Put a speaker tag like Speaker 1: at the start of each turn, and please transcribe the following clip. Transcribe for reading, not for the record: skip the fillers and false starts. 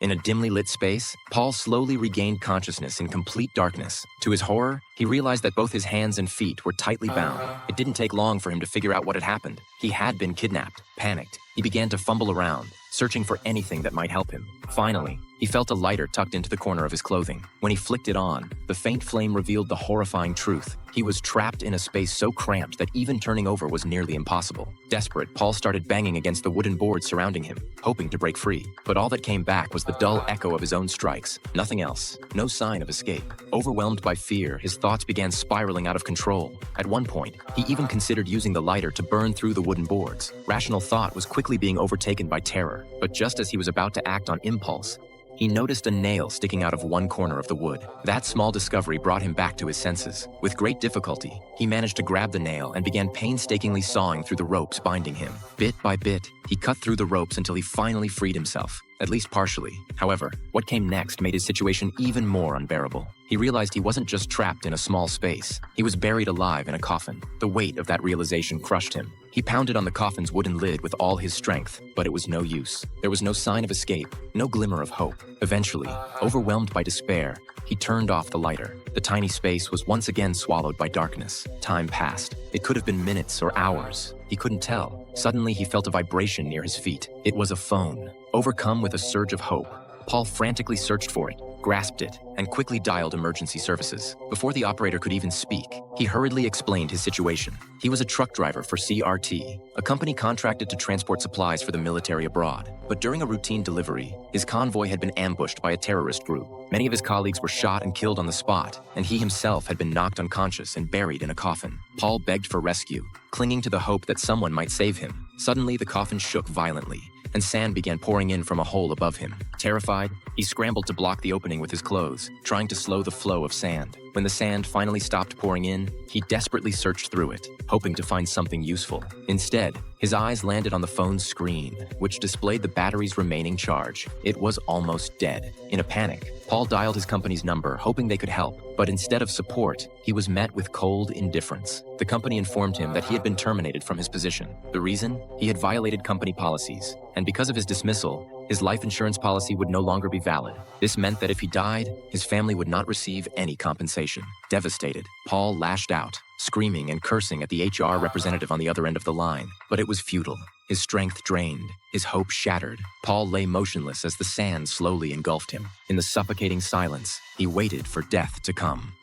Speaker 1: In a dimly lit space, Paul slowly regained consciousness in complete darkness. To his horror, he realized that both his hands and feet were tightly bound. It didn't take long for him to figure out what had happened. He had been kidnapped. Panicked, he began to fumble around, searching for anything that might help him. Finally, he felt a lighter tucked into the corner of his clothing. When he flicked it on, the faint flame revealed the horrifying truth. He was trapped in a space so cramped that even turning over was nearly impossible. Desperate, Paul started banging against the wooden boards surrounding him, hoping to break free. But all that came back was the dull echo of his own strikes. Nothing else. No sign of escape. Overwhelmed by fear, his thoughts began spiraling out of control. At one point, he even considered using the lighter to burn through the wooden boards. Rational thought was quickly being overtaken by terror. But just as he was about to act on impulse, he noticed a nail sticking out of one corner of the wood. That small discovery brought him back to his senses. With great difficulty, he managed to grab the nail and began painstakingly sawing through the ropes binding him. Bit by bit, he cut through the ropes until he finally freed himself, at least partially. However, what came next made his situation even more unbearable. He realized he wasn't just trapped in a small space. He was buried alive in a coffin. The weight of that realization crushed him. He pounded on the coffin's wooden lid with all his strength, but it was no use. There was no sign of escape, no glimmer of hope. Eventually, overwhelmed by despair, he turned off the lighter. The tiny space was once again swallowed by darkness. Time passed. It could have been minutes or hours. He couldn't tell. Suddenly, he felt a vibration near his feet. It was a phone. Overcome with a surge of hope, Paul frantically searched for it, grasped it, and quickly dialed emergency services. Before the operator could even speak, he hurriedly explained his situation. He was a truck driver for CRT, a company contracted to transport supplies for the military abroad. But during a routine delivery, his convoy had been ambushed by a terrorist group. Many of his colleagues were shot and killed on the spot, and he himself had been knocked unconscious and buried in a coffin. Paul begged for rescue, clinging to the hope that someone might save him. Suddenly, the coffin shook violently, and sand began pouring in from a hole above him. Terrified, he scrambled to block the opening with his clothes, trying to slow the flow of sand. When the sand finally stopped pouring in, he desperately searched through it, hoping to find something useful. Instead, his eyes landed on the phone's screen, which displayed the battery's remaining charge. It was almost dead. In a panic, Paul dialed his company's number, hoping they could help. But instead of support, he was met with cold indifference. The company informed him that he had been terminated from his position. The reason? He had violated company policies, and because of his dismissal, his life insurance policy would no longer be valid. This meant that if he died, his family would not receive any compensation. Devastated, Paul lashed out, screaming and cursing at the HR representative on the other end of the line. But it was futile. His strength drained, his hope shattered. Paul lay motionless as the sand slowly engulfed him. In the suffocating silence, he waited for death to come.